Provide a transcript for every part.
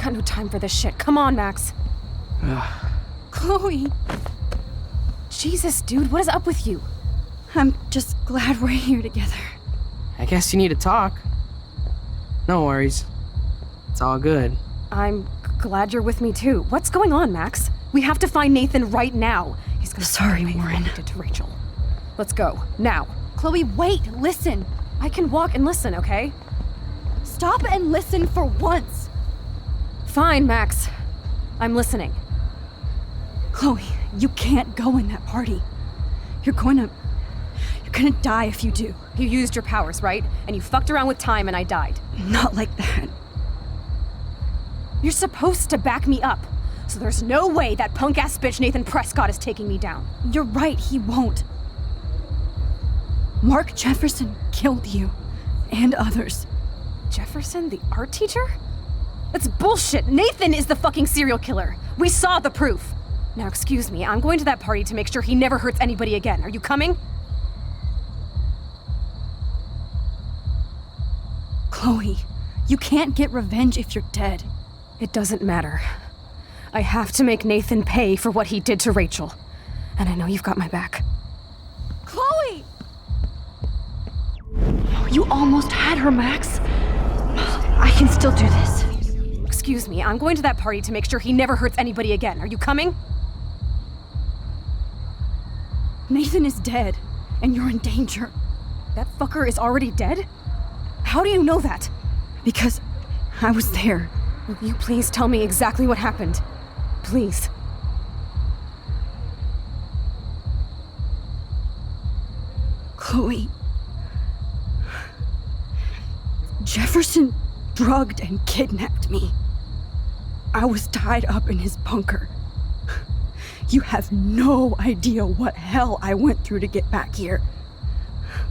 got no time for this shit. Come on, Max. Chloe! Jesus, dude, what is up with you? I'm just glad we're here together. I guess you need to talk. No worries. It's all good. I'm glad you're with me too. What's going on, Max? We have to find Nathan right now. He's gonna Sorry, pay for what Warren. he did to Rachel. Let's go, now. Chloe, wait, listen. I can walk and listen, okay? Stop and listen for once. Fine, Max. I'm listening. Chloe, you can't go in that party. You're gonna die if you do. You used your powers, right? And you fucked around with time and I died. Not like that. You're supposed to back me up. So there's no way that punk-ass bitch Nathan Prescott is taking me down. You're right, he won't. Mark Jefferson killed you. And others. Jefferson, the art teacher? That's bullshit. Nathan is the fucking serial killer. We saw the proof. Now, excuse me, I'm going to that party to make sure he never hurts anybody again. Are you coming? Chloe, you can't get revenge if you're dead. It doesn't matter. I have to make Nathan pay for what he did to Rachel. And I know you've got my back. Chloe! You almost had her, Max. I can still do this. Excuse me, I'm going to that party to make sure he never hurts anybody again. Are you coming? Nathan is dead, and you're in danger. That fucker is already dead? How do you know that? Because I was there. Will you please tell me exactly what happened? Please. Chloe. Jefferson drugged and kidnapped me. I was tied up in his bunker. You have no idea what hell I went through to get back here.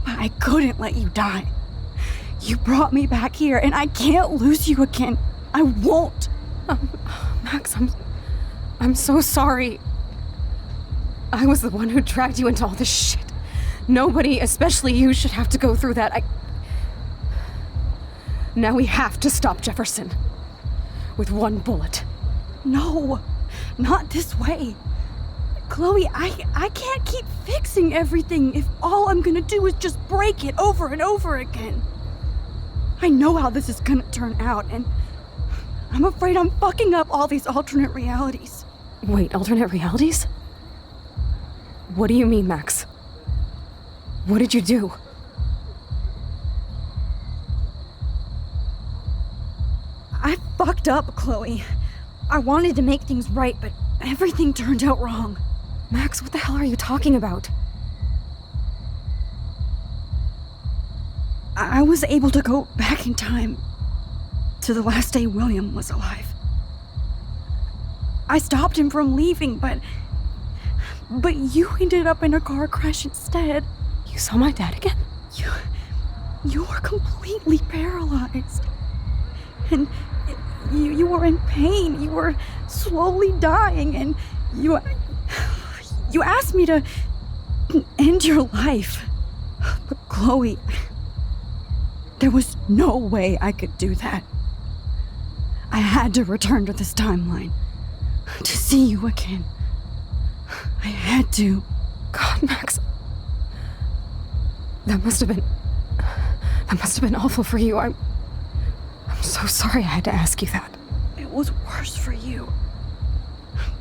But I couldn't let you die. You brought me back here, and I can't lose you again. I won't. Max, I'm so sorry. I was the one who dragged you into all this shit. Nobody, especially you, should have to go through that. Now we have to stop Jefferson. With one bullet. No, not this way. Chloe, I can't keep fixing everything if all I'm gonna do is just break it over and over again. I know how this is gonna turn out, and I'm afraid I'm fucking up all these alternate realities. Wait, alternate realities? What do you mean, Max? What did you do? I fucked up, Chloe. I wanted to make things right, but everything turned out wrong. Max, what the hell are you talking about? I was able to go back in time to the last day William was alive. I stopped him from leaving, but you ended up in a car crash instead. You saw my dad again? You were completely paralyzed. And you were in pain. You were slowly dying, and you asked me to end your life. But Chloe, there was no way I could do that. I had to return to this timeline to see you again. I had to. God, Max. That must have been awful for you. I'm so sorry I had to ask you that. It was worse for you.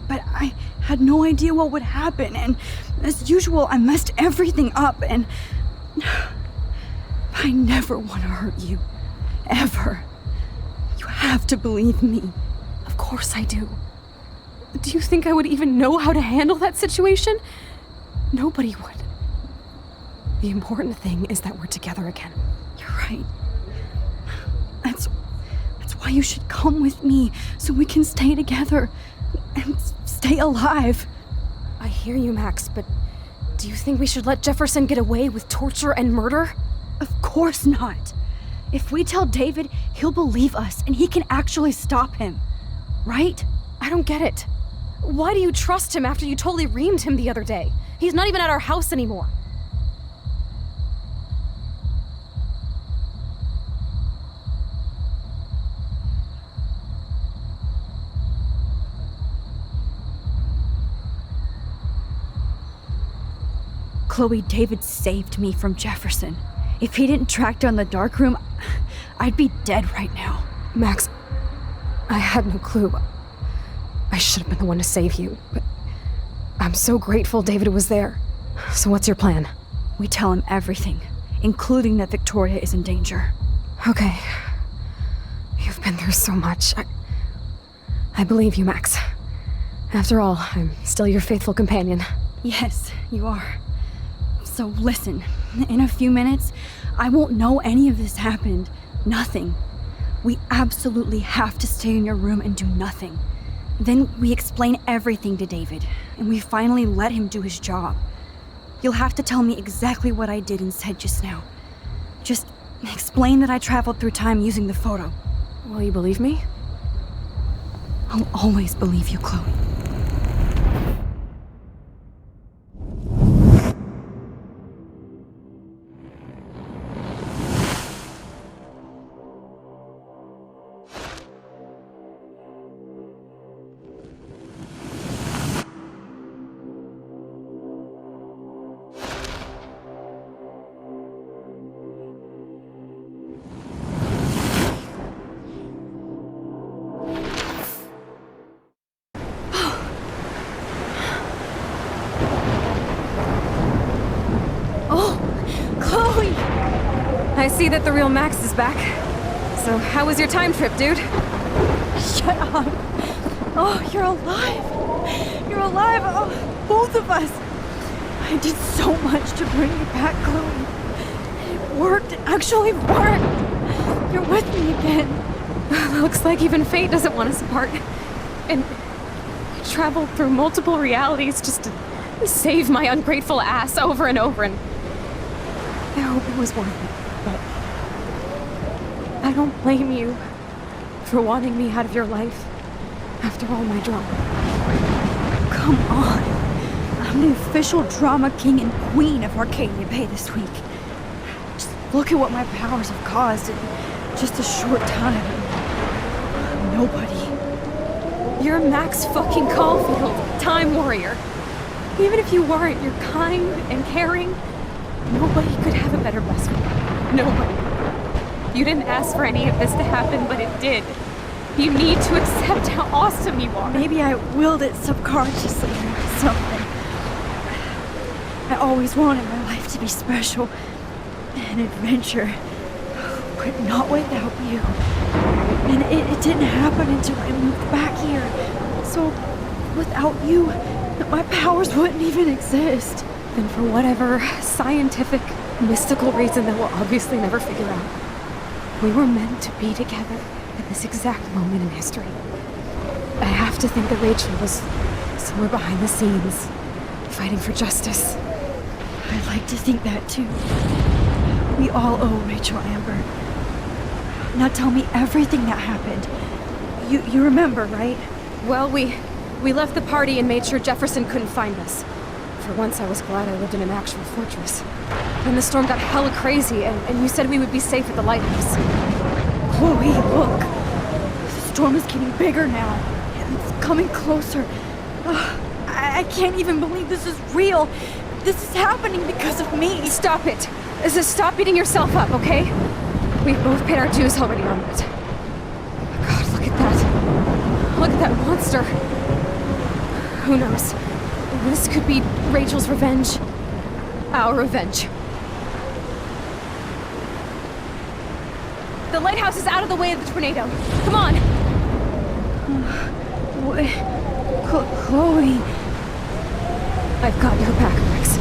But I had no idea what would happen, and as usual, I messed everything up, and I never want to hurt you. Ever. You have to believe me. Of course I do. Do you think I would even know how to handle that situation? Nobody would. The important thing is that we're together again. You're right. That's why you should come with me, so we can stay together and stay alive. I hear you, Max, but do you think we should let Jefferson get away with torture and murder? Of course not. If we tell David, he'll believe us and he can actually stop him. Right? I don't get it. Why do you trust him after you totally reamed him the other day? He's not even at our house anymore. Chloe, David saved me from Jefferson. If he didn't track down the dark room, I'd be dead right now. Max, I had no clue. I should have been the one to save you, but I'm so grateful David was there. So what's your plan? We tell him everything, including that Victoria is in danger. Okay. You've been through so much. I believe you, Max. After all, I'm still your faithful companion. Yes, you are. So listen, in a few minutes, I won't know any of this happened. Nothing. We absolutely have to stay in your room and do nothing. Then we explain everything to David, and we finally let him do his job. You'll have to tell me exactly what I did and said just now. Just explain that I traveled through time using the photo. Will you believe me? I'll always believe you, Chloe. I see that the real Max is back. So, how was your time trip, dude? Shut up. Oh, you're alive. You're alive. Oh, both of us. I did so much to bring you back, Chloe. It worked. It actually worked. You're with me again. Looks like even fate doesn't want us apart. And I traveled through multiple realities just to save my ungrateful ass over and over, and I hope it was worth it. But I don't blame you for wanting me out of your life after all my drama. Come on. I'm the official drama king and queen of Arcadia Bay this week. Just look at what my powers have caused in just a short time. Nobody. You're Max fucking Caulfield, Time Warrior. Even if you weren't, you're kind and caring. Nobody could have a better best friend. Nobody. You didn't ask for any of this to happen, but it did. You need to accept how awesome you are. Maybe I willed it subconsciously or something. I always wanted my life to be special. An adventure. But not without you. And it didn't happen until I moved back here. So, without you, my powers wouldn't even exist. And for whatever scientific, mystical reason that we'll obviously never figure out, we were meant to be together at this exact moment in history. I have to think that Rachel was somewhere behind the scenes, fighting for justice. I'd like to think that too. We all owe Rachel Amber. Now tell me everything that happened. You remember, right? Well, we left the party and made sure Jefferson couldn't find us. For once, I was glad I lived in an actual fortress. Then the storm got hella crazy, and you said we would be safe at the lighthouse. Chloe, look. The storm is getting bigger now. It's coming closer. I can't even believe this is real. This is happening because of me. Stop it. Stop beating yourself up, okay? We've both paid our dues already on it. God, look at that. Look at that monster. Who knows? This could be Rachel's revenge. Our revenge. The lighthouse is out of the way of the tornado. Come on! Chloe... I've got your back, Max.